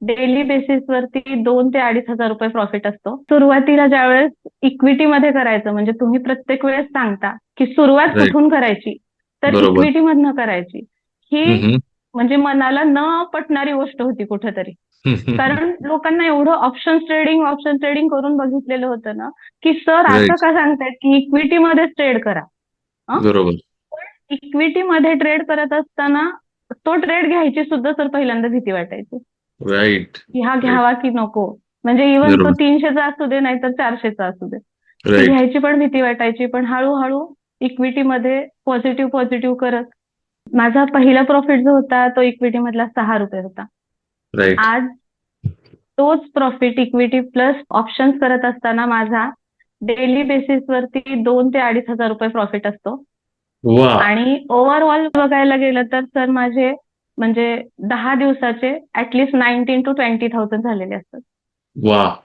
Daily बेसिसवरती 2,000 ते 2,500 रुपये profit असतो. सुरुवातीला ज्यावेळेस इक्विटीमध्ये करायचं म्हणजे तुम्ही प्रत्येक वेळेस सांगता की सुरुवात राईट. कुठून करायची, तर बरोबर. इक्विटी मधनं करायची. ही हम्म. म्हणजे मनाला न पटणारी गोष्ट होती कुठेतरी. कारण लोकांना एवढं ऑप्शन ट्रेडिंग करून बघितलेलं होतं ना, की सर असं राईट. का सांगतायत की इक्विटीमध्येच ट्रेड करा. बरोबर. इक्विटीमध्ये ट्रेड करत असताना तो ट्रेड घ्यायची सुद्धा सर पहिल्यांदा भीती वाटायची. राईट. की हा राईट. घ्यावा की नको. म्हणजे इव्हन तो बरोबर. 300चा असू दे नाहीतर 400चा असू दे. ती राईट. घ्यायची पण भीती वाटायची. पण हळूहळू इक्विटीमध्ये पॉझिटिव्ह पॉझिटिव्ह करत माझा पहिला प्रॉफिट जो होता तो इक्विटी मधला 6 रुपये होता. राईट. आज तोच प्रॉफिट इक्विटी प्लस ऑप्शन्स करत असताना माझा डेली बेसिसवरती 2,000 ते 2,500 रुपये प्रॉफिट असतो. वा. आणि ओव्हरऑल बघायला गेलं तर सर माझे म्हणजे 10 दिवसाचे ऍटलिस्ट 19,000 to 20,000 झालेले असतात. वा.